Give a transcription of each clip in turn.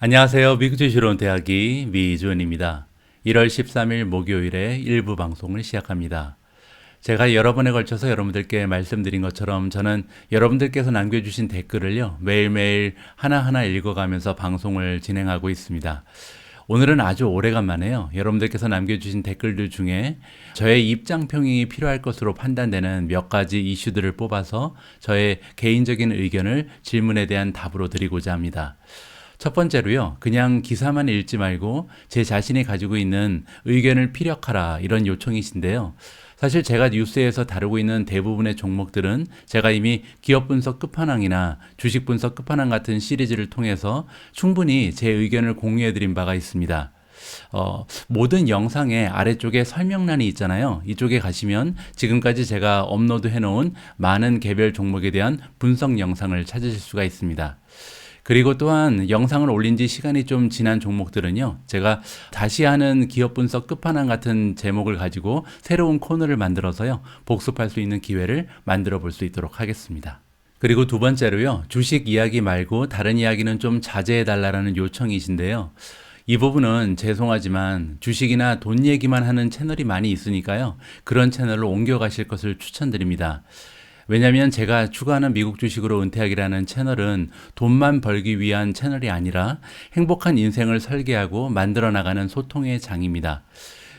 안녕하세요. 미국 주식으로 온 대학이 미주원입니다. 1월 13일 목요일에 일부 방송을 시작합니다. 제가 여러 번에 걸쳐서 여러분들께 말씀드린 것처럼 저는 여러분들께서 남겨주신 댓글을요, 매일매일 하나하나 읽어가면서 방송을 진행하고 있습니다. 오늘은 아주 오래간만에요. 여러분들께서 남겨주신 댓글들 중에 저의 입장평이 필요할 것으로 판단되는 몇 가지 이슈들을 뽑아서 저의 개인적인 의견을 질문에 대한 답으로 드리고자 합니다. 첫 번째로요, 그냥 기사만 읽지 말고 제 자신이 가지고 있는 의견을 피력하라, 이런 요청이신데요. 사실 제가 뉴스에서 다루고 있는 대부분의 종목들은 제가 이미 기업 분석 끝판왕이나 주식 분석 끝판왕 같은 시리즈를 통해서 충분히 제 의견을 공유해드린 바가 있습니다. 모든 영상의 아래쪽에 설명란이 있잖아요. 이쪽에 가시면 지금까지 제가 업로드 해놓은 많은 개별 종목에 대한 분석 영상을 찾으실 수가 있습니다. 그리고 또한 영상을 올린 지 시간이 좀 지난 종목들은요, 제가 다시 하는 기업 분석 끝판왕 같은 제목을 가지고 새로운 코너를 만들어서요, 복습할 수 있는 기회를 만들어 볼 수 있도록 하겠습니다. 그리고 두 번째로요, 주식 이야기 말고 다른 이야기는 좀 자제해 달라는 요청이신데요. 이 부분은 죄송하지만 주식이나 돈 얘기만 하는 채널이 많이 있으니까요, 그런 채널로 옮겨가실 것을 추천드립니다. 왜냐하면 제가 추구하는 미국 주식으로 은퇴하기라는 채널은 돈만 벌기 위한 채널이 아니라 행복한 인생을 설계하고 만들어 나가는 소통의 장입니다.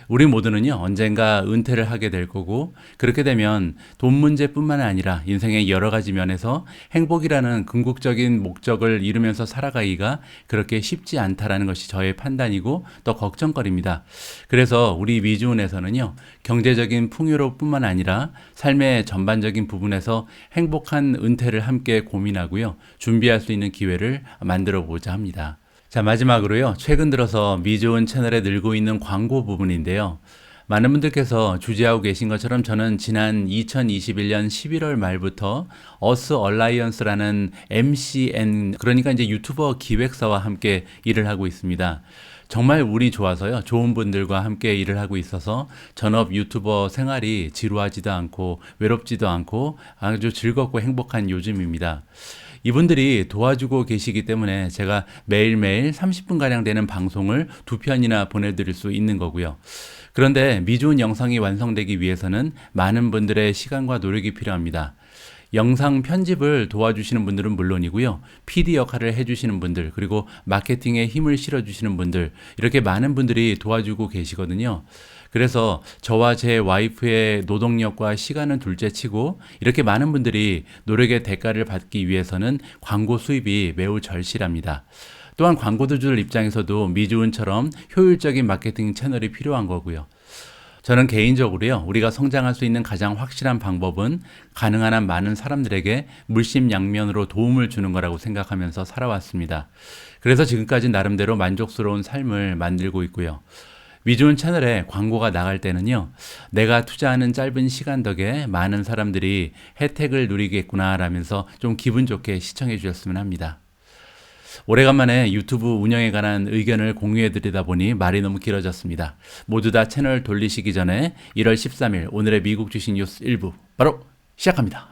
우리 모두는요, 언젠가 은퇴를 하게 될 거고, 그렇게 되면 돈 문제뿐만 아니라 인생의 여러 가지 면에서 행복이라는 궁극적인 목적을 이루면서 살아가기가 그렇게 쉽지 않다라는 것이 저의 판단이고 또 걱정거리입니다. 그래서 우리 미주은에서는요, 경제적인 풍요로움뿐만 아니라 삶의 전반적인 부분에서 행복한 은퇴를 함께 고민하고요, 준비할 수 있는 기회를 만들어 보자 합니다. 자, 마지막으로요, 최근 들어서 미주은 채널에 늘고 있는 광고 부분인데요. 많은 분들께서 주제하고 계신 것처럼 저는 지난 2021년 11월 말부터 어스 얼라이언스라는 MCN, 그러니까 이제 유튜버 기획사와 함께 일을 하고 있습니다. 정말 운이 좋아서요, 좋은 분들과 함께 일을 하고 있어서 전업 유튜버 생활이 지루하지도 않고 외롭지도 않고 아주 즐겁고 행복한 요즘입니다. 이분들이 도와주고 계시기 때문에 제가 매일매일 30분가량 되는 방송을 2편이나 보내드릴 수 있는 거고요. 그런데 미주은 영상이 완성되기 위해서는 많은 분들의 시간과 노력이 필요합니다. 영상 편집을 도와주시는 분들은 물론이고요, PD 역할을 해주시는 분들, 그리고 마케팅에 힘을 실어주시는 분들, 이렇게 많은 분들이 도와주고 계시거든요. 그래서 저와 제 와이프의 노동력과 시간은 둘째치고 이렇게 많은 분들이 노력의 대가를 받기 위해서는 광고 수입이 매우 절실합니다. 또한 광고주들 입장에서도 미주은처럼 효율적인 마케팅 채널이 필요한 거고요. 저는 개인적으로요, 우리가 성장할 수 있는 가장 확실한 방법은 가능한 한 많은 사람들에게 물심양면으로 도움을 주는 거라고 생각하면서 살아왔습니다. 그래서 지금까지 나름대로 만족스러운 삶을 만들고 있고요. 미주은 채널에 광고가 나갈 때는요, 내가 투자하는 짧은 시간 덕에 많은 사람들이 혜택을 누리겠구나 라면서 좀 기분 좋게 시청해 주셨으면 합니다. 오래간만에 유튜브 운영에 관한 의견을 공유해 드리다 보니 말이 너무 길어졌습니다. 모두 다 채널 돌리시기 전에 1월 13일 오늘의 미국 주식 뉴스 1부 바로 시작합니다.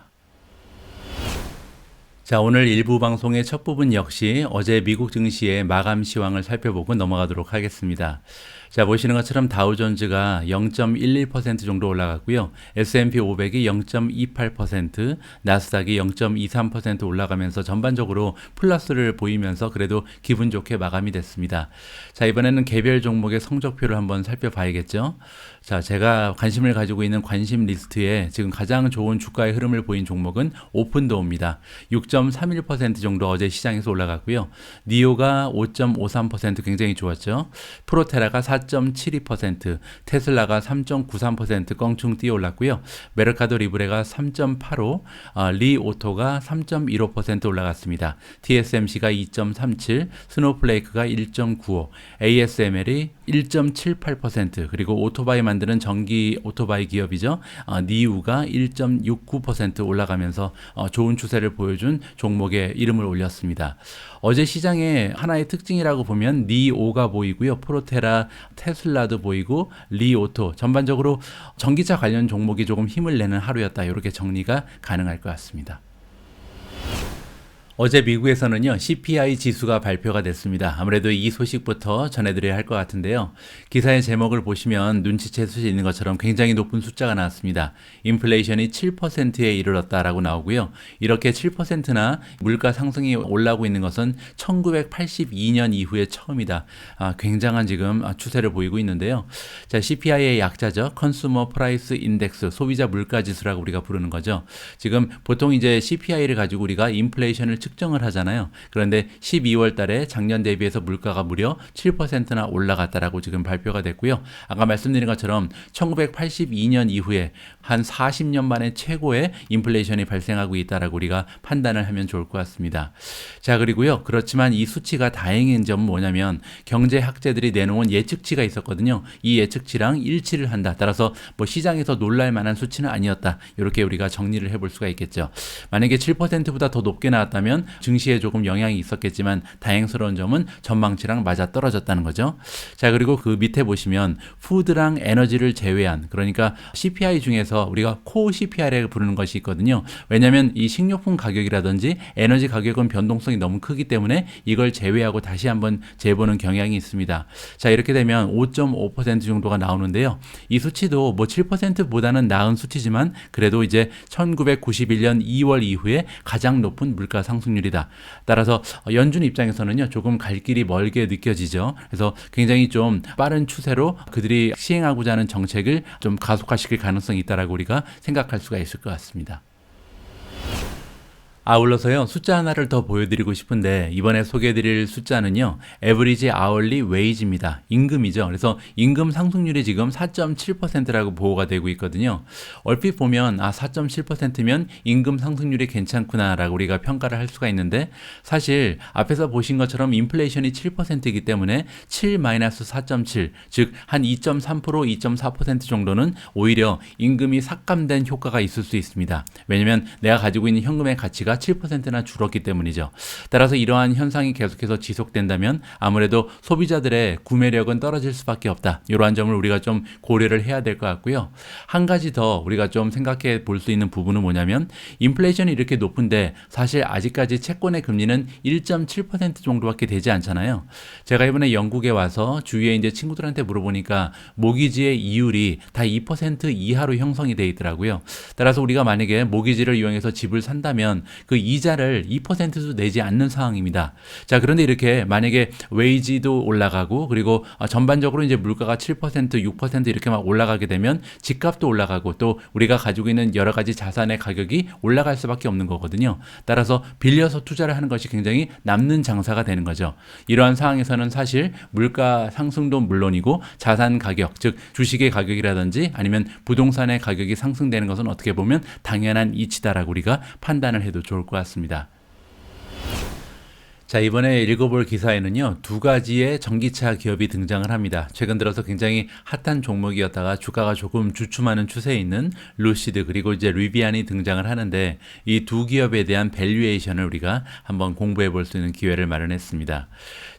자, 오늘 일부 방송의 첫 부분 역시 어제 미국 증시의 마감 시황을 살펴보고 넘어가도록 하겠습니다. 자, 보시는 것처럼 다우존즈가 0.11% 정도 올라갔고요. S&P 500이 0.28%, 나스닥이 0.23% 올라가면서 전반적으로 플러스를 보이면서 그래도 기분 좋게 마감이 됐습니다. 자, 이번에는 개별 종목의 성적표를 한번 살펴봐야겠죠. 자, 제가 관심을 가지고 있는 관심 리스트에 지금 가장 좋은 주가의 흐름을 보인 종목은 오픈도어입니다. 6.31% 정도 어제 시장에서 올라갔고요. 니오가 5.53% 굉장히 좋았죠. 프로테라가 4.72%, 테슬라가 3.93% 껑충 뛰어 올랐고요. 메르카도 리브레가 3.85, 리오토가 3.15% 올라갔습니다. TSMC가 2.37, 스노플레이크가 1.95, ASML이 1.78%, 그리고 오토바이 만드는 전기 오토바이 기업이죠. 니우가 1.69% 올라가면서 좋은 추세를 보여준 종목의 이름을 올렸습니다. 어제 시장의 하나의 특징이라고 보면 니오가 보이고요. 프로테라, 테슬라도 보이고 리오토, 전반적으로 전기차 관련 종목이 조금 힘을 내는 하루였다. 이렇게 정리가 가능할 것 같습니다. 어제 미국에서는요, CPI 지수가 발표가 됐습니다. 아무래도 이 소식부터 전해드려야 할 것 같은데요. 기사의 제목을 보시면 눈치챌 수 있는 것처럼 굉장히 높은 숫자가 나왔습니다. 인플레이션이 7%에 이르렀다라고 나오고요. 이렇게 7%나 물가 상승이 올라오고 있는 것은 1982년 이후에 처음이다. 굉장한 지금 추세를 보이고 있는데요. 자, CPI의 약자죠. 컨슈머 프라이스 인덱스, 소비자 물가 지수라고 우리가 부르는 거죠. 지금 보통 이제 CPI를 가지고 우리가 인플레이션을 측정을 하잖아요. 그런데 12월 달에 작년 대비해서 물가가 무려 7%나 올라갔다라고 지금 발표가 됐고요. 아까 말씀드린 것처럼 1982년 이후에 한 40년 만에 최고의 인플레이션이 발생하고 있다라고 우리가 판단을 하면 좋을 것 같습니다. 자, 그리고요. 그렇지만 이 수치가 다행인 점은 뭐냐면 경제학자들이 내놓은 예측치가 있었거든요. 이 예측치랑 일치를 한다. 따라서 뭐 시장에서 놀랄 만한 수치는 아니었다. 이렇게 우리가 정리를 해볼 수가 있겠죠. 만약에 7%보다 더 높게 나왔다면 증시에 조금 영향이 있었겠지만 다행스러운 점은 전망치랑 맞아 떨어졌다는 거죠. 자, 그리고 그 밑에 보시면 푸드랑 에너지를 제외한, 그러니까 CPI 중에서 우리가 코 CPI라고 부르는 것이 있거든요. 왜냐하면 이 식료품 가격이라든지 에너지 가격은 변동성이 너무 크기 때문에 이걸 제외하고 다시 한번 재보는 경향이 있습니다. 자, 이렇게 되면 5.5% 정도가 나오는데요. 이 수치도 뭐 7%보다는 나은 수치지만 그래도 이제 1991년 2월 이후에 가장 높은 물가 상승률이다. 따라서 연준 입장에서는요, 조금 갈 길이 멀게 느껴지죠. 그래서 굉장히 좀 빠른 추세로 그들이 시행하고자 하는 정책을 좀 가속화시킬 가능성이 있다라고 우리가 생각할 수가 있을 것 같습니다. 아울러서요, 숫자 하나를 더 보여드리고 싶은데 이번에 소개해드릴 숫자는요, Average Hourly Wage입니다. 임금이죠. 그래서 임금 상승률이 지금 4.7%라고 보고가 되고 있거든요. 얼핏 보면 4.7%면 임금 상승률이 괜찮구나라고 우리가 평가를 할 수가 있는데, 사실 앞에서 보신 것처럼 인플레이션이 7%이기 때문에 7-4.7, 즉 한 2.3%, 2.4% 정도는 오히려 임금이 삭감된 효과가 있을 수 있습니다. 왜냐하면 내가 가지고 있는 현금의 가치가 7%나 줄었기 때문이죠. 따라서 이러한 현상이 계속해서 지속된다면 아무래도 소비자들의 구매력은 떨어질 수밖에 없다. 이러한 점을 우리가 좀 고려를 해야 될 것 같고요. 한 가지 더 우리가 좀 생각해 볼 수 있는 부분은 뭐냐면, 인플레이션이 이렇게 높은데 사실 아직까지 채권의 금리는 1.7% 정도밖에 되지 않잖아요. 제가 이번에 영국에 와서 주위에 이제 친구들한테 물어보니까 모기지의 이율이 다 2% 이하로 형성이 돼 있더라고요. 따라서 우리가 만약에 모기지를 이용해서 집을 산다면 그 이자를 2%도 내지 않는 상황입니다. 자, 그런데 이렇게 만약에 웨이지도 올라가고 그리고 전반적으로 이제 물가가 7%, 6% 이렇게 막 올라가게 되면 집값도 올라가고 또 우리가 가지고 있는 여러 가지 자산의 가격이 올라갈 수밖에 없는 거거든요. 따라서 빌려서 투자를 하는 것이 굉장히 남는 장사가 되는 거죠. 이러한 상황에서는 사실 물가 상승도 물론이고 자산 가격, 즉 주식의 가격이라든지 아니면 부동산의 가격이 상승되는 것은 어떻게 보면 당연한 이치다라고 우리가 판단을 해도 좋을 것 같습니다. 자, 이번에 읽어볼 기사에는요, 두 가지의 전기차 기업이 등장을 합니다. 최근 들어서 굉장히 핫한 종목이었다가 주가가 조금 주춤하는 추세에 있는 루시드 그리고 이제 리비안이 등장을 하는데, 이 두 기업에 대한 밸류에이션을 우리가 한번 공부해 볼 수 있는 기회를 마련했습니다.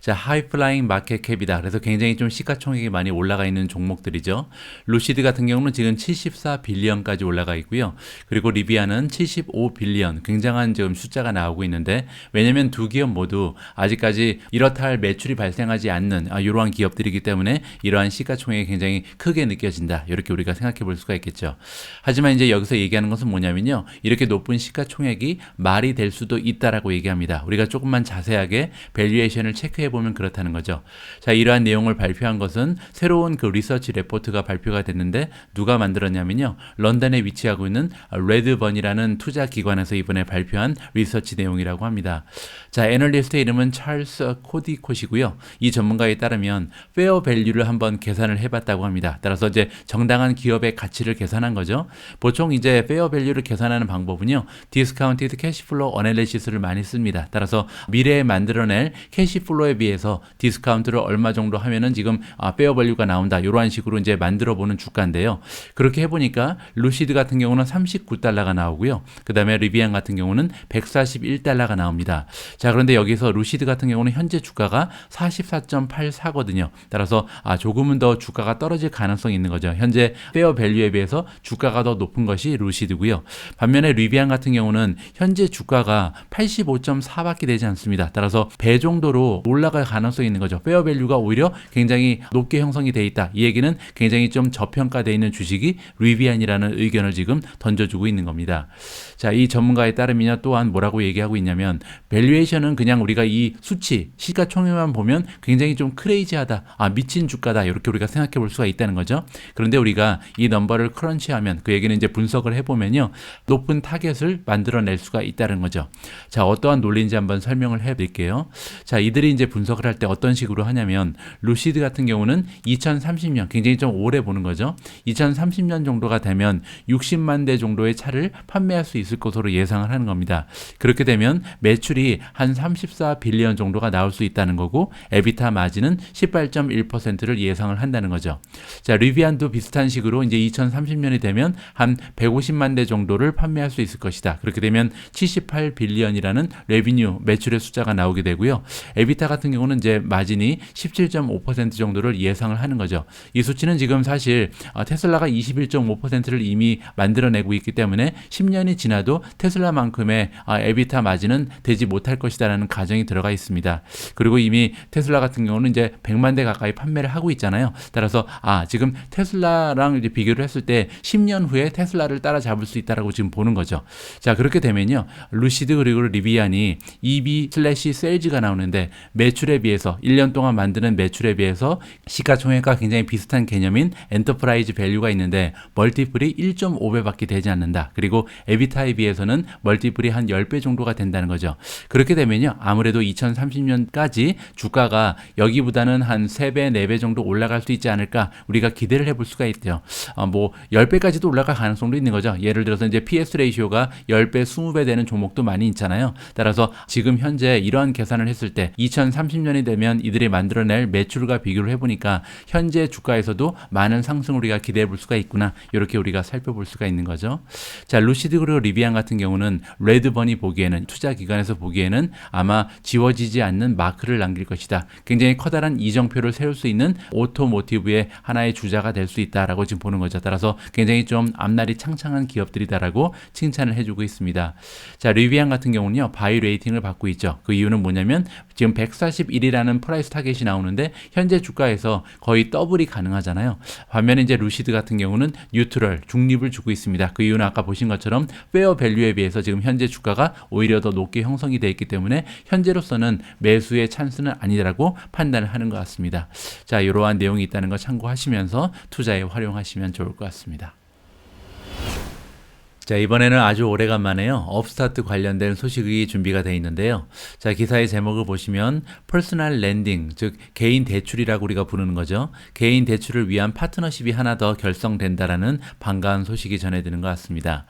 자, 하이플라잉 마켓 캡이다. 그래서 굉장히 좀 시가총액이 많이 올라가 있는 종목들이죠. 루시드 같은 경우는 지금 74빌리언까지 올라가 있고요. 그리고 리비안은 75빌리언, 굉장한 지금 숫자가 나오고 있는데, 왜냐면 두 기업 모두 아직까지 이렇다 할 매출이 발생하지 않는 이러한 기업들이기 때문에 이러한 시가총액이 굉장히 크게 느껴진다. 이렇게 우리가 생각해 볼 수가 있겠죠. 하지만 이제 여기서 얘기하는 것은 뭐냐면요, 이렇게 높은 시가총액이 말이 될 수도 있다라고 얘기합니다. 우리가 조금만 자세하게 밸류에이션을 체크해 보면 그렇다는 거죠. 자, 이러한 내용을 발표한 것은 새로운 그 리서치 레포트가 발표가 됐는데, 누가 만들었냐면요, 런던에 위치하고 있는 레드번이라는 투자 기관에서 이번에 발표한 리서치 내용이라고 합니다. 자, 애널리스트의 이름은 찰스 코디콧이고요. 이 전문가에 따르면 페어 밸류를 한번 계산을 해봤다고 합니다. 따라서 이제 정당한 기업의 가치를 계산한 거죠. 보통 이제 페어 밸류를 계산하는 방법은요, 디스카운티드 캐시플로우 어널리시스를 많이 씁니다. 따라서 미래에 만들어낼 캐시플로우에 비해서 디스카운트를 얼마 정도 하면은 지금 페어 밸류가 나온다. 이러한 식으로 이제 만들어 보는 주가인데요. 그렇게 해보니까 루시드 같은 경우는 39달러가 나오고요. 그 다음에 리비안 같은 경우는 141달러가 나옵니다. 자, 그런데 여기 여기서 루시드 같은 경우는 현재 주가가 44.84거든요. 따라서 조금은 더 주가가 떨어질 가능성이 있는 거죠. 현재 페어 밸류에 비해서 주가가 더 높은 것이 루시드고요. 반면에 리비안 같은 경우는 현재 주가가 85.4밖에 되지 않습니다. 따라서 배 정도로 올라갈 가능성이 있는 거죠. 페어 밸류가 오히려 굉장히 높게 형성이 돼 있다. 이 얘기는 굉장히 좀 저평가되어 있는 주식이 리비안이라는 의견을 지금 던져주고 있는 겁니다. 자, 이 전문가에 따르면 또한 뭐라고 얘기하고 있냐면 밸류에이션은 그냥 우리가 이 수치, 시가총액만 보면 굉장히 좀 크레이지하다. 미친 주가다. 이렇게 우리가 생각해 볼 수가 있다는 거죠. 그런데 우리가 이 넘버를 크런치하면 그 얘기는 이제 분석을 해보면요. 높은 타겟을 만들어낼 수가 있다는 거죠. 자, 어떠한 논리인지 한번 설명을 해드릴게요. 자, 이들이 이제 분석을 할 때 어떤 식으로 하냐면 루시드 같은 경우는 2030년 굉장히 좀 오래 보는 거죠. 2030년 정도가 되면 60만 대 정도의 차를 판매할 수 있을 것으로 예상을 하는 겁니다. 그렇게 되면 매출이 한 34빌리언 정도가 나올 수 있다는 거고 에비타 마진은 18.1%를 예상을 한다는 거죠. 자, 리비안도 비슷한 식으로 이제 2030년이 되면 한 150만 대 정도를 판매할 수 있을 것이다. 그렇게 되면 78빌리언이라는 레비뉴 매출의 숫자가 나오게 되고요. 에비타 같은 경우는 이제 마진이 17.5% 정도를 예상을 하는 거죠. 이 수치는 지금 사실 테슬라가 21.5%를 이미 만들어내고 있기 때문에 10년이 지나도 테슬라만큼의 에비타 마진은 되지 못할 것이다라는 가정이 들어가 있습니다. 그리고 이미 테슬라 같은 경우는 이제 100만 대 가까이 판매를 하고 있잖아요. 따라서 지금 테슬라랑 이제 비교를 했을 때 10년 후에 테슬라를 따라잡을 수 있다라고 지금 보는 거죠. 자, 그렇게 되면요. 루시드 그리고 리비안이 EV/세일즈가 나오는데 매출에 비해서 1년 동안 만드는 매출에 비해서 시가총액과 굉장히 비슷한 개념인 엔터프라이즈 밸류가 있는데 멀티플이 1.5배밖에 되지 않는다. 그리고 에비타에 비해서는 멀티플이 한 10배 정도가 된다는 거죠. 그렇게 되면요. 아무래도 2030년까지 주가가 여기보다는 한 3배, 4배 정도 올라갈 수 있지 않을까 우리가 기대를 해볼 수가 있대요. 10배까지도 올라갈 가능성도 있는 거죠. 예를 들어서 이제 PS 레이쇼가 10배, 20배 되는 종목도 많이 있잖아요. 따라서 지금 현재 이러한 계산을 했을 때 2030년이 되면 이들이 만들어낼 매출과 비교를 해보니까 현재 주가에서도 많은 상승을 우리가 기대해 볼 수가 있구나. 이렇게 우리가 살펴볼 수가 있는 거죠. 자, 루시드 그리고 리비안 같은 경우는 레드번이 보기에는 투자 기관에서 보기에는 아마 지워지지 않는 마크를 남길 것이다. 굉장히 커다란 이정표를 세울 수 있는 오토모티브의 하나의 주자가 될 수 있다라고 지금 보는 거죠. 따라서 굉장히 좀 앞날이 창창한 기업들이다라고 칭찬을 해주고 있습니다. 자, 리비안 같은 경우는요, 바이 레이팅을 받고 있죠. 그 이유는 뭐냐면 지금 141이라는 프라이스 타겟이 나오는데 현재 주가에서 거의 더블이 가능하잖아요. 반면에 이제 루시드 같은 경우는 뉴트럴, 중립을 주고 있습니다. 그 이유는 아까 보신 것처럼 페어 밸류에 비해서 지금 현재 주가가 오히려 더 높게 형성이 되어 있기 때문에 현재로서는 매수의 찬스는 아니라고 판단을 하는 것 같습니다. 자, 이러한 내용이 있다는 거 참고하시면서 투자에 활용하시면 좋을 것 같습니다. 자, 이번에는 아주 오래간만에요. 업스타트 관련된 소식이 준비가 되어 있는데요. 자, 기사의 제목을 보시면 퍼스널 렌딩, 즉 개인 대출이라고 우리가 부르는 거죠. 개인 대출을 위한 파트너십이 하나 더 결성된다라는 반가운 소식이 전해지는 것 같습니다.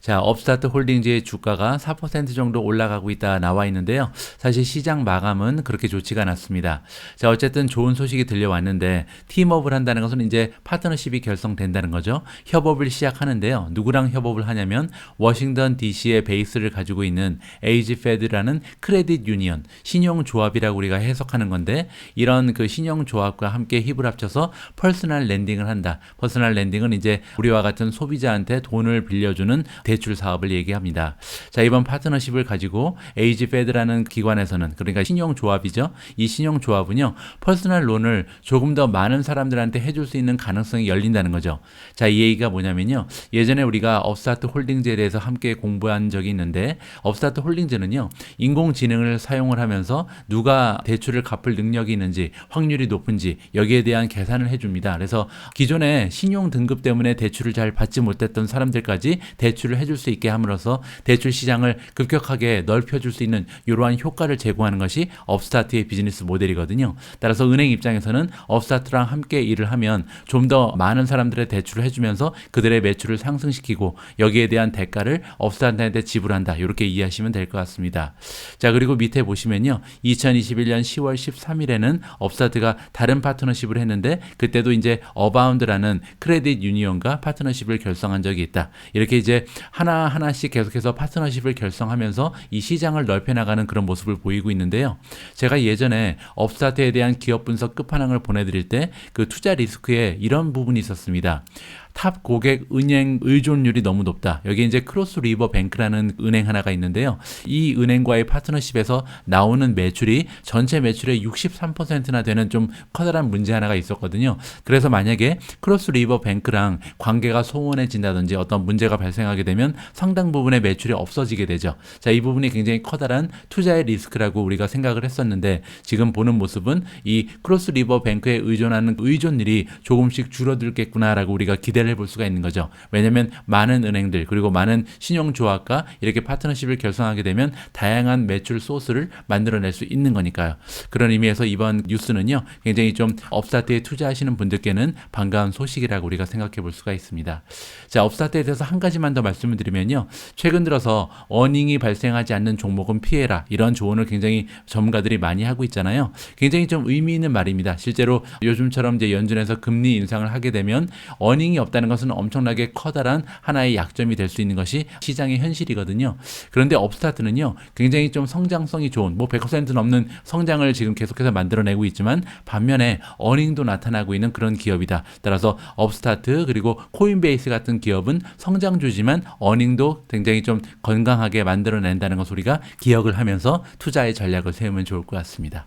자, 업스타트 홀딩즈의 주가가 4% 정도 올라가고 있다 나와 있는데요. 사실 시장 마감은 그렇게 좋지가 않았습니다. 자, 어쨌든 좋은 소식이 들려왔는데 팀업을 한다는 것은 이제 파트너십이 결성된다는 거죠. 협업을 시작하는데요. 누구랑 협업을 하냐면 워싱턴 DC의 베이스를 가지고 있는 에이지페드라는 크레딧 유니언, 신용조합이라고 우리가 해석하는 건데 이런 그 신용조합과 함께 힘을 합쳐서 퍼스널 렌딩을 한다. 퍼스널 렌딩은 이제 우리와 같은 소비자한테 돈을 빌려주는 대출 사업을 얘기합니다. 자, 이번 파트너십을 가지고 에이지페드라는 기관에서는 그러니까 신용조합이죠. 이 신용조합은요. 퍼스널 론을 조금 더 많은 사람들한테 해줄 수 있는 가능성이 열린다는 거죠. 자, 이 얘기가 뭐냐면요. 예전에 우리가 업스타트 홀딩즈에 대해서 함께 공부한 적이 있는데 업스타트 홀딩즈는요. 인공지능을 사용을 하면서 누가 대출을 갚을 능력이 있는지 확률이 높은지 여기에 대한 계산을 해줍니다. 그래서 기존에 신용 등급 때문에 대출을 잘 받지 못했던 사람들까지 대출을 해줄 수 있게 함으로써 대출 시장을 급격하게 넓혀줄 수 있는 이러한 효과를 제공하는 것이 업스타트의 비즈니스 모델이거든요. 따라서 은행 입장에서는 업스타트랑 함께 일을 하면 좀 더 많은 사람들의 대출을 해주면서 그들의 매출을 상승시키고 여기에 여기에 대한 대가를 업스타트한테 지불한다. 이렇게 이해하시면 될 것 같습니다. 자, 그리고 밑에 보시면요. 2021년 10월 13일에는 업스타트가 다른 파트너십을 했는데 그때도 이제 어바운드라는 크레딧 유니온과 파트너십을 결성한 적이 있다. 이렇게 이제 하나하나씩 계속해서 파트너십을 결성하면서 이 시장을 넓혀나가는 그런 모습을 보이고 있는데요. 제가 예전에 업스타트에 대한 기업 분석 끝판왕을 보내드릴 때 그 투자 리스크에 이런 부분이 있었습니다. 탑 고객 은행 의존율이 너무 높다. 여기 이제 크로스 리버 뱅크라는 은행 하나가 있는데요. 이 은행과의 파트너십에서 나오는 매출이 전체 매출의 63%나 되는 좀 커다란 문제 하나가 있었거든요. 그래서 만약에 크로스 리버 뱅크랑 관계가 소원해진다든지 어떤 문제가 발생하게 되면 상당 부분의 매출이 없어지게 되죠. 자, 이 부분이 굉장히 커다란 투자의 리스크라고 우리가 생각을 했었는데 지금 보는 모습은 이 크로스 리버 뱅크에 의존하는 의존율이 조금씩 줄어들겠구나라고 우리가 기대를 해볼 수가 있는 거죠. 왜냐하면 많은 은행들 그리고 많은 신용조합과 이렇게 파트너십을 결성하게 되면 다양한 매출 소스를 만들어낼 수 있는 거니까요. 그런 의미에서 이번 뉴스는요. 굉장히 좀 업스타트에 투자하시는 분들께는 반가운 소식이라고 우리가 생각해 볼 수가 있습니다. 자, 업스타트에 대해서 한 가지만 더 말씀을 드리면요. 최근 들어서 어닝이 발생하지 않는 종목은 피해라. 이런 조언을 굉장히 전문가들이 많이 하고 있잖아요. 굉장히 좀 의미 있는 말입니다. 실제로 요즘처럼 이제 연준에서 금리 인상을 하게 되면 어닝이 없다는 것은 엄청나게 커다란 하나의 약점이 될 수 있는 것이 시장의 현실이거든요. 그런데 업스타트는요, 굉장히 좀 성장성이 좋은, 100% 넘는 성장을 지금 계속해서 만들어내고 있지만 반면에 어닝도 나타나고 있는 그런 기업이다. 따라서 업스타트 그리고 코인베이스 같은 기업은 성장주지만 어닝도 굉장히 좀 건강하게 만들어낸다는 것을 우리가 기억을 하면서 투자의 전략을 세우면 좋을 것 같습니다.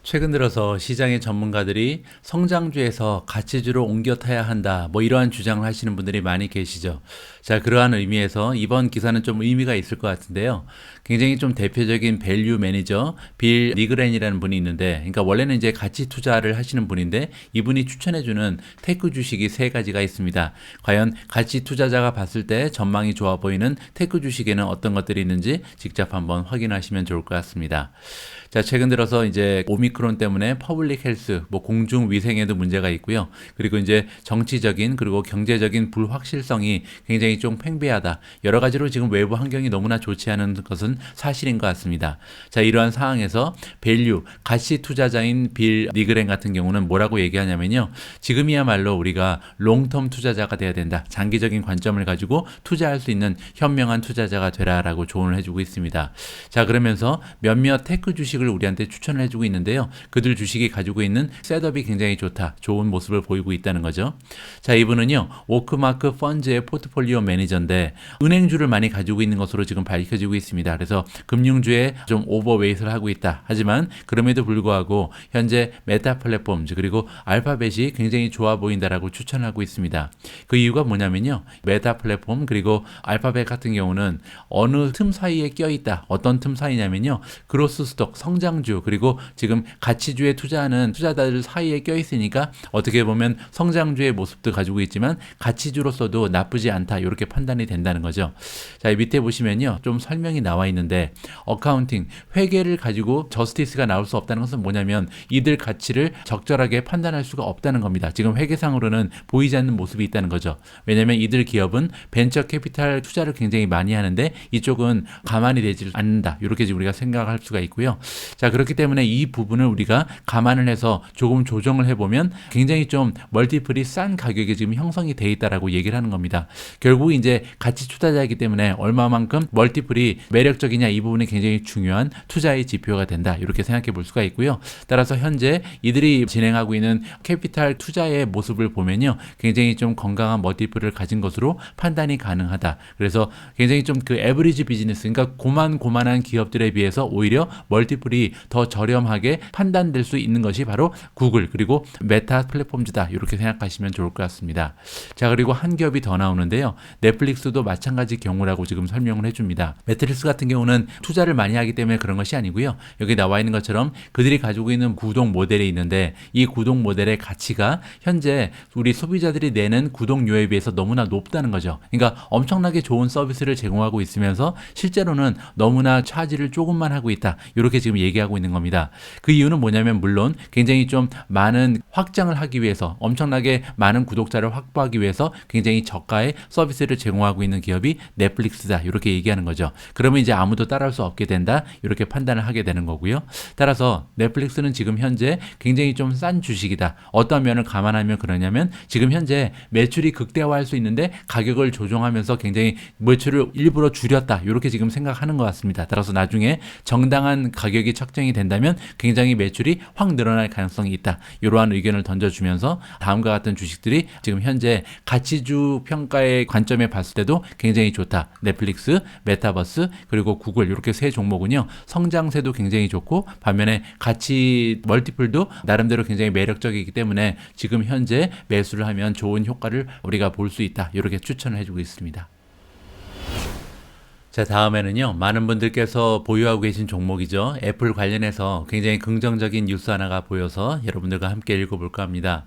최근 들어서 시장의 전문가들이 성장주에서 가치주로 옮겨 타야 한다. 이러한 주장을 하시는 분들이 많이 계시죠. 자, 그러한 의미에서 이번 기사는 좀 의미가 있을 것 같은데요. 굉장히 좀 대표적인 밸류 매니저 빌 리그렌이라는 분이 있는데, 그러니까 원래는 이제 가치 투자를 하시는 분인데 이분이 추천해주는 테크 주식이 3가지가 있습니다. 과연 가치 투자자가 봤을 때 전망이 좋아 보이는 테크 주식에는 어떤 것들이 있는지 직접 한번 확인하시면 좋을 것 같습니다. 자, 최근 들어서 이제 오미크론 때문에 퍼블릭 헬스, 공중 위생에도 문제가 있고요. 그리고 이제 정치적인 그리고 경제적인 불확실성이 굉장히 좀 팽배하다. 여러 가지로 지금 외부 환경이 너무나 좋지 않은 것은 사실인 것 같습니다. 자, 이러한 상황에서 밸류, 가치 투자자인 빌 리그렌 같은 경우는 뭐라고 얘기하냐면요. 지금이야말로 우리가 롱텀 투자자가 돼야 된다. 장기적인 관점을 가지고 투자할 수 있는 현명한 투자자가 되라라고 조언을 해주고 있습니다. 자, 그러면서 몇몇 테크 주식을 우리한테 추천을 해주고 있는데요. 그들 주식이 가지고 있는 셋업이 굉장히 좋다. 좋은 모습을 보이고 있다는 거죠. 자, 이분은요. 워크마크 펀즈의 포트폴리오 매니저인데 은행주를 많이 가지고 있는 것으로 지금 밝혀지고 있습니다. 그래서 금융주에 좀 오버웨이트를 하고 있다. 하지만 그럼에도 불구하고 현재 메타 플랫폼즈 그리고 알파벳이 굉장히 좋아 보인다라고 추천하고 있습니다. 그 이유가 뭐냐면요. 메타 플랫폼 그리고 알파벳 같은 경우는 어느 틈 사이에 껴있다. 어떤 틈 사이냐면요. 그로스 스톡, 성장주 그리고 지금 가치주에 투자하는 투자자들 사이에 껴있으니까 어떻게 보면 성장주의 모습도 가지고 있지만 가치주로서도 나쁘지 않다. 이렇게 판단이 된다는 거죠. 자, 밑에 보시면요. 좀 설명이 나와 있는데 어카운팅, 회계를 가지고 저스티스가 나올 수 없다는 것은 뭐냐면 이들 가치를 적절하게 판단할 수가 없다는 겁니다. 지금 회계상으로는 보이지 않는 모습이 있다는 거죠. 왜냐하면 이들 기업은 벤처 캐피탈 투자를 굉장히 많이 하는데 이쪽은 가만히 되지 않는다. 이렇게 지금 우리가 생각할 수가 있고요. 자, 그렇기 때문에 이 부분을 우리가 감안을 해서 조금 조정을 해보면 굉장히 좀 멀티플이 싼 가격에 지금 형성이 돼 있다라고 얘기를 하는 겁니다. 결국 이제 가치 투자자이기 때문에 얼마만큼 멀티플이 매력적이냐 이 부분이 굉장히 중요한 투자의 지표가 된다. 이렇게 생각해 볼 수가 있고요. 따라서 현재 이들이 진행하고 있는 캐피탈 투자의 모습을 보면요. 굉장히 좀 건강한 멀티플을 가진 것으로 판단이 가능하다. 그래서 굉장히 좀 그 에버리지 비즈니스, 그러니까 고만고만한 기업들에 비해서 오히려 멀티플이 더 저렴하게 판단될 수 있는 것이 바로 구글 그리고 메타 플랫폼즈다. 이렇게 생각하시면 좋을 것 같습니다. 자, 그리고 한 기업이 더 나오는데요. 넷플릭스도 마찬가지 경우라고 지금 설명을 해줍니다. 매트릭스 같은 경우는 투자를 많이 하기 때문에 그런 것이 아니고요. 여기 나와 있는 것처럼 그들이 가지고 있는 구독 모델이 있는데 이 구독 모델의 가치가 현재 우리 소비자들이 내는 구독료에 비해서 너무나 높다는 거죠. 그러니까 엄청나게 좋은 서비스를 제공하고 있으면서 실제로는 너무나 차지를 조금만 하고 있다. 이렇게 지금 얘기하고 있는 겁니다. 그 이유는 뭐냐면 물론 굉장히 좀 많은 확장을 하기 위해서 엄청나게 많은 구독자를 확보하기 위해서 굉장히 저가의 서비스를 제공하고 있는 기업이 넷플릭스다 이렇게 얘기하는 거죠. 그러면 이제 아무도 따라할 수 없게 된다 이렇게 판단을 하게 되는 거고요. 따라서 넷플릭스는 지금 현재 굉장히 좀 싼 주식이다. 어떤 면을 감안하면 그러냐면 지금 현재 매출이 극대화할 수 있는데 가격을 조정하면서 굉장히 매출을 일부러 줄였다 이렇게 지금 생각하는 것 같습니다. 따라서 나중에 정당한 가격이 책정이 된다면 굉장히 매출이 확 늘어날 가능성이 있다. 이러한 의견을 던져주면서 다음과 같은 주식들이 지금 현재 가치주 평가의 관점에 봤을 때도 굉장히 좋다. 넷플릭스, 메타버스 그리고 구글 이렇게 세 종목은요. 성장세도 굉장히 좋고 반면에 가치 멀티플도 나름대로 굉장히 매력적이기 때문에 지금 현재 매수를 하면 좋은 효과를 우리가 볼 수 있다. 이렇게 추천을 해주고 있습니다. 자, 다음에는요. 많은 분들께서 보유하고 계신 종목이죠. 애플 관련해서 굉장히 긍정적인 뉴스 하나가 보여서 여러분들과 함께 읽어볼까 합니다.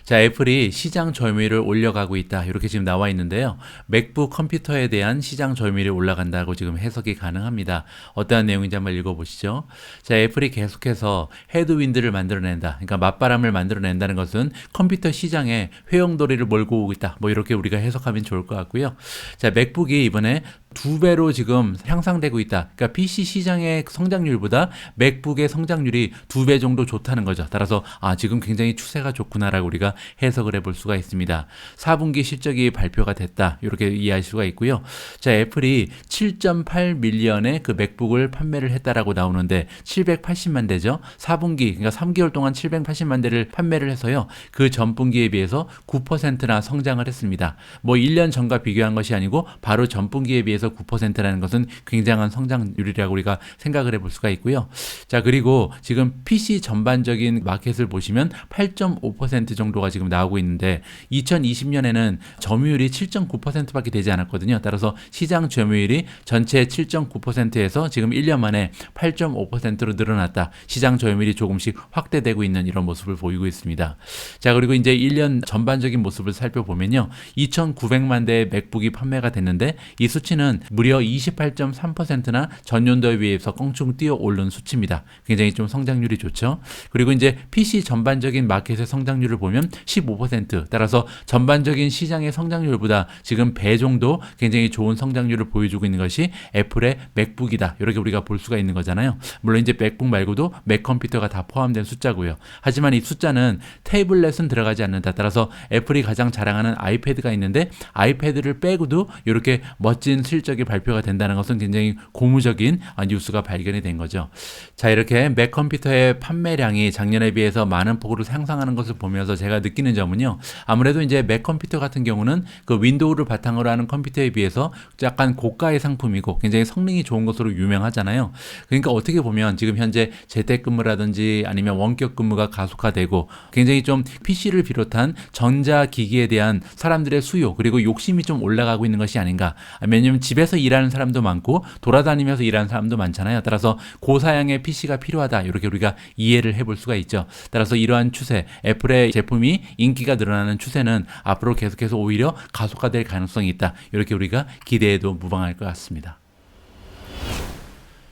자, 애플이 시장 점유율을 올려가고 있다. 이렇게 지금 나와 있는데요. 맥북 컴퓨터에 대한 시장 점유율이 올라간다고 지금 해석이 가능합니다. 어떠한 내용인지 한번 읽어보시죠. 자, 애플이 계속해서 헤드윈드를 만들어낸다. 그러니까 맞바람을 만들어낸다는 것은 컴퓨터 시장에 회용도리를 몰고 오고 있다. 뭐 이렇게 우리가 해석하면 좋을 것 같고요. 자, 맥북이 이번에 2배로 지금 향상되고 있다. 그러니까 PC 시장의 성장률보다 맥북의 성장률이 2배 정도 좋다는 거죠. 따라서 지금 굉장히 추세가 좋구나라고 우리가 해석을 해볼 수가 있습니다. 4분기 실적이 발표가 됐다. 이렇게 이해할 수가 있고요. 자, 애플이 7.8 밀리언의 그 맥북을 판매를 했다라고 나오는데 780만 대죠. 4분기 그러니까 3개월 동안 780만 대를 판매를 해서요. 그 전분기에 비해서 9%나 성장을 했습니다. 뭐 1년 전과 비교한 것이 아니고 바로 전분기에 비해서 9%라는 것은 굉장한 성장률이라고 우리가 생각을 해볼 수가 있고요. 자, 그리고 지금 PC 전반적인 마켓을 보시면 8.5% 정도가 지금 나오고 있는데 2020년에는 점유율이 7.9%밖에 되지 않았거든요. 따라서 시장 점유율이 전체 7.9%에서 지금 1년 만에 8.5%로 늘어났다. 시장 점유율이 조금씩 확대되고 있는 이런 모습을 보이고 있습니다. 자, 그리고 이제 1년 전반적인 모습을 살펴보면요. 2,900만 대의 맥북이 판매가 됐는데 이 수치는 무려 28.3%나 전년도에 비해서 껑충 뛰어 오른 수치입니다. 굉장히 좀 성장률이 좋죠. 그리고 이제 PC 전반적인 마켓의 성장률을 보면 15%. 따라서 전반적인 시장의 성장률보다 지금 배 정도 굉장히 좋은 성장률을 보여주고 있는 것이 애플의 맥북이다. 이렇게 우리가 볼 수가 있는 거잖아요. 물론 이제 맥북 말고도 맥 컴퓨터가 다 포함된 숫자고요. 하지만 이 숫자는 태블릿은 들어가지 않는다. 따라서 애플이 가장 자랑하는 아이패드가 있는데 아이패드를 빼고도 이렇게 멋진 실적이 발표가 된다는 것은 굉장히 고무적인 뉴스가 발견이 된 거죠. 자, 이렇게 맥 컴퓨터의 판매량이 작년에 비해서 많은 폭으로 향상하는 것을 보면서 제가 느끼는 점은요. 아무래도 이제 맥 컴퓨터 같은 경우는 그 윈도우를 바탕으로 하는 컴퓨터에 비해서 약간 고가의 상품이고 굉장히 성능이 좋은 것으로 유명하잖아요. 그러니까 어떻게 보면 지금 현재 재택근무라든지 아니면 원격 근무가 가속화되고 굉장히 좀 PC를 비롯한 전자기기에 대한 사람들의 수요 그리고 욕심이 좀 올라가고 있는 것이 아닌가. 왜냐면 집에서 일하는 사람도 많고 돌아다니면서 일하는 사람도 많잖아요. 따라서 고사양의 PC가 필요하다. 이렇게 우리가 이해를 해볼 수가 있죠. 따라서 이러한 추세, 애플의 제품이 인기가 늘어나는 추세는 앞으로 계속해서 오히려 가속화될 가능성이 있다. 이렇게 우리가 기대해도 무방할 것 같습니다.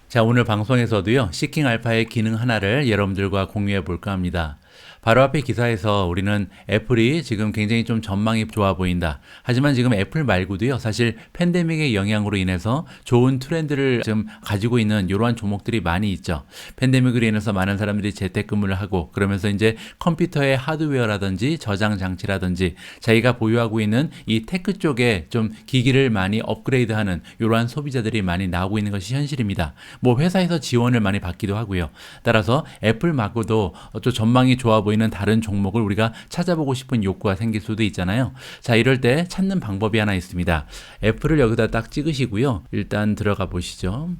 자, 오늘 방송에서도요. 시킹 알파의 기능 하나를 여러분들과 공유해 볼까 합니다. 바로 앞에 기사에서 우리는 애플이 지금 굉장히 좀 전망이 좋아 보인다. 하지만 지금 애플 말고도요. 사실 팬데믹의 영향으로 인해서 좋은 트렌드를 지금 가지고 있는 이러한 종목들이 많이 있죠. 팬데믹으로 인해서 많은 사람들이 재택근무를 하고 그러면서 이제 컴퓨터의 하드웨어라든지 저장 장치라든지 자기가 보유하고 있는 이 테크 쪽에 좀 기기를 많이 업그레이드하는 이러한 소비자들이 많이 나오고 있는 것이 현실입니다. 뭐 회사에서 지원을 많이 받기도 하고요. 따라서 애플 말고도 또 전망이 좋아 보이는 다른 종목을 우리가 찾아보고 싶은 욕구가 생길 수도 있잖아요. 자, 이럴 때 찾는 방법이 하나 있습니다. 애플을 여기다 딱 찍으시고요. 일단 들어가 보시죠.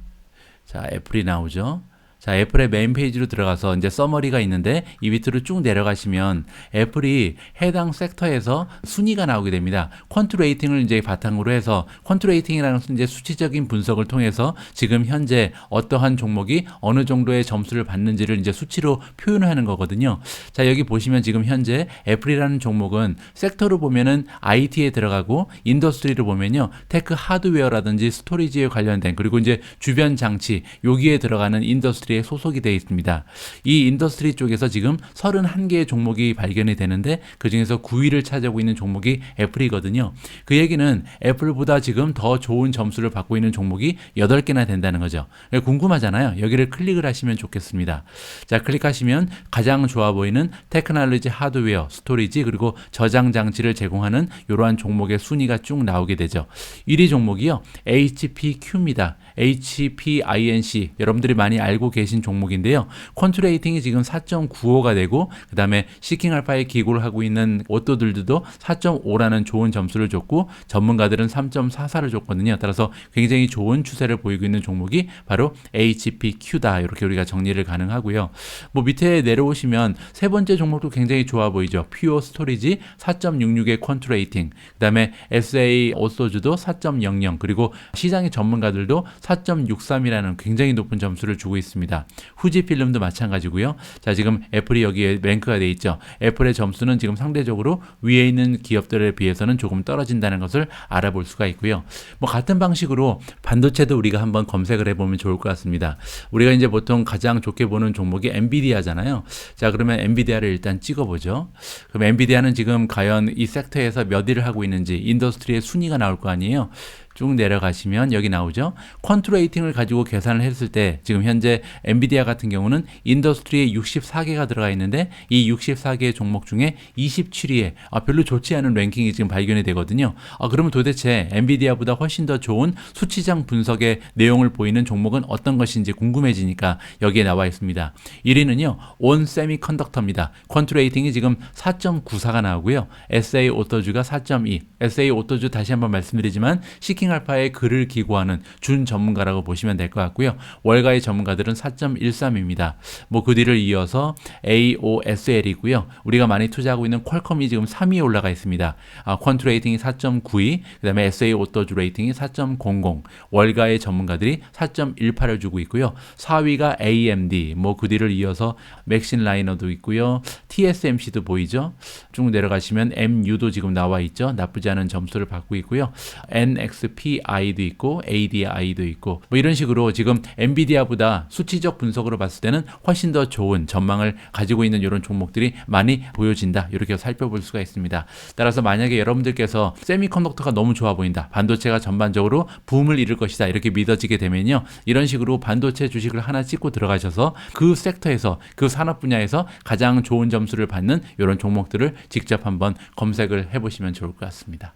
자, 애플이 나오죠. 자, 애플의 메인 페이지로 들어가서 이제 서머리가 있는데 이 밑으로 쭉 내려가시면 애플이 해당 섹터에서 순위가 나오게 됩니다. 퀀트 레이팅을 이제 바탕으로 해서 퀀트 레이팅이라는 것은 이제 수치적인 분석을 통해서 지금 현재 어떠한 종목이 어느 정도의 점수를 받는지를 이제 수치로 표현하는 거거든요. 자, 여기 보시면 지금 현재 애플이라는 종목은 섹터로 보면은 IT에 들어가고 인더스트리로 보면요. 테크 하드웨어라든지 스토리지에 관련된 그리고 이제 주변 장치 여기에 들어가는 인더스트리 인더스트리에 소속이 되어 있습니다. 이 인더스트리 쪽에서 지금 31개의 종목이 발견이 되는데 그 중에서 9위를 차지하고 있는 종목이 애플이거든요. 그 얘기는 애플보다 지금 더 좋은 점수를 받고 있는 종목이 8개나 된다는 거죠. 궁금하잖아요. 여기를 클릭을 하시면 좋겠습니다. 자, 클릭하시면 가장 좋아 보이는 테크놀로지, 하드웨어, 스토리지, 그리고 저장 장치를 제공하는 이러한 종목의 순위가 쭉 나오게 되죠. 1위 종목이요, HPQ입니다. HPINC, 여러분들이 많이 알고 계신 종목인데요. 퀀트 레이팅이 지금 4.95가 되고, 그 다음에 시킹알파에 기고를 하고 있는 오토들도 4.5라는 좋은 점수를 줬고, 전문가들은 3.44를 줬거든요. 따라서 굉장히 좋은 추세를 보이고 있는 종목이 바로 HPQ다. 이렇게 우리가 정리를 가능하고요. 뭐 밑에 내려오시면 세 번째 종목도 굉장히 좋아 보이죠. 퓨어 스토리지 4.66의 퀀트 레이팅, 그 다음에 SA 오소주도 4.00, 그리고 시장의 전문가들도 4.63이라는 굉장히 높은 점수를 주고 있습니다. 후지필름도 마찬가지고요. 자, 지금 애플이 여기에 랭크가 되어 있죠. 애플의 점수는 지금 상대적으로 위에 있는 기업들에 비해서는 조금 떨어진다는 것을 알아볼 수가 있고요. 뭐 같은 방식으로 반도체도 우리가 한번 검색을 해보면 좋을 것 같습니다. 우리가 이제 보통 가장 좋게 보는 종목이 엔비디아잖아요. 자, 그러면 엔비디아를 일단 찍어보죠. 그럼 엔비디아는 지금 과연 이 섹터에서 몇 위를 하고 있는지 인더스트리의 순위가 나올 거 아니에요. 쭉 내려가시면 여기 나오죠. 퀀트 레이팅을 가지고 계산을 했을 때 지금 현재 엔비디아 같은 경우는 인더스트리에 64개가 들어가 있는데 이 64개의 종목 중에 27위에 별로 좋지 않은 랭킹이 지금 발견이 되거든요. 그러면 도대체 엔비디아보다 훨씬 더 좋은 수치장 분석의 내용을 보이는 종목은 어떤 것인지 궁금해지니까 여기에 나와 있습니다. 1위는요, 온 세미컨덕터입니다. 퀀트 레이팅이 지금 4.94가 나오고요. SA 오토주가 4.2. SA 오토주 다시 한번 말씀드리지만 시킹알파의 글을 기고하는 준 전문가라고 보시면 될 것 같고요. 월가의 전문가들은 4.13입니다. 뭐 그 뒤를 이어서 AOSL이고요. 우리가 많이 투자하고 있는 퀄컴이 지금 3위에 올라가 있습니다. 퀀트 레이팅이 4.92, 그 다음에 SA 오토주 레이팅이 4.00, 월가의 전문가들이 4.18을 주고 있고요. 4위가 AMD, 뭐 그 뒤를 이어서 맥신 라이너도 있고요. TSMC도 보이죠. 쭉 내려가시면 MU도 지금 나와 있죠. 나쁘지 않은 점수를 받고 있고요. NXPI도 있고 ADI도 있고 뭐 이런 식으로 지금 엔비디아보다 수치적 분석으로 봤을 때는 훨씬 더 좋은 전망을 가지고 있는 이런 종목들이 많이 보여진다. 이렇게 살펴볼 수가 있습니다. 따라서 만약에 여러분들께서 세미컨덕터가 너무 좋아 보인다, 반도체가 전반적으로 붐을 이룰 것이다, 이렇게 믿어지게 되면요, 이런 식으로 반도체 주식을 하나 찍고 들어가셔서 그 섹터에서, 그 산업 분야에서 가장 좋은 점수를 받는 이런 종목들을 직접 한번 검색을 해보시면 좋을 것 같습니다.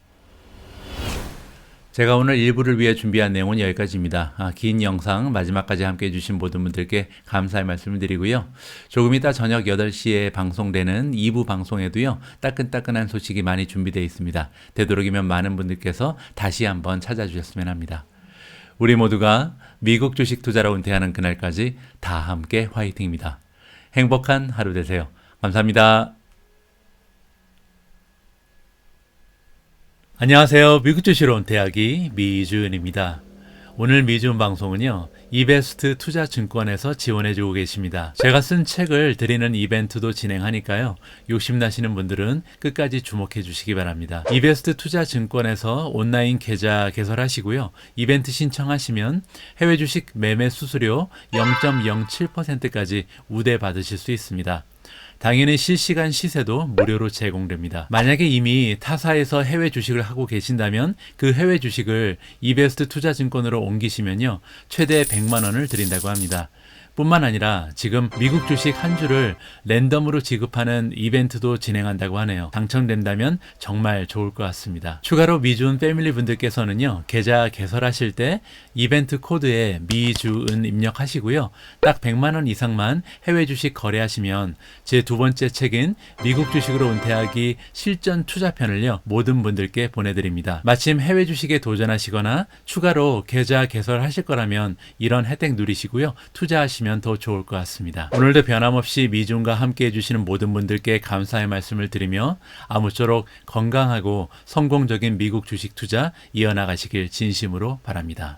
제가 오늘 일부를 위해 준비한 내용은 여기까지입니다. 긴 영상 마지막까지 함께 해주신 모든 분들께 감사의 말씀을 드리고요. 조금 이따 저녁 8시에 방송되는 2부 방송에도요, 따끈따끈한 소식이 많이 준비되어 있습니다. 되도록이면 많은 분들께서 다시 한번 찾아주셨으면 합니다. 우리 모두가 미국 주식 투자로 은퇴하는 그날까지 다 함께 화이팅입니다. 행복한 하루 되세요. 감사합니다. 안녕하세요. 미국 주식으로 은퇴하기 미주은입니다. 오늘 미주은 방송은요, 이베스트 투자증권에서 지원해주고 계십니다. 제가 쓴 책을 드리는 이벤트도 진행하니까요, 욕심나시는 분들은 끝까지 주목해 주시기 바랍니다. 이베스트 투자증권에서 온라인 계좌 개설하시고요, 이벤트 신청하시면 해외 주식 매매 수수료 0.07%까지 우대 받으실 수 있습니다. 당연히 실시간 시세도 무료로 제공됩니다. 만약에 이미 타사에서 해외 주식을 하고 계신다면 그 해외 주식을 이베스트 투자증권으로 옮기시면요, 최대 100만 원을 드린다고 합니다. 뿐만 아니라 지금 미국 주식 한 주를 랜덤으로 지급하는 이벤트도 진행한다고 하네요. 당첨된다면 정말 좋을 것 같습니다. 추가로 미주은 패밀리 분들께서는요, 계좌 개설하실 때 이벤트 코드에 미주은 입력하시고요, 딱 100만 원 이상만 해외 주식 거래하시면 제 두 번째 책인 미국 주식으로 은퇴하기 실전 투자편을요, 모든 분들께 보내드립니다. 마침 해외 주식에 도전하시거나 추가로 계좌 개설하실 거라면 이런 혜택 누리시고요, 투자하시면 더 좋을 것 같습니다. 오늘도 변함없이 미주은과 함께 해주시는 모든 분들께 감사의 말씀을 드리며 아무쪼록 건강하고 성공적인 미국 주식 투자 이어나가시길 진심으로 바랍니다.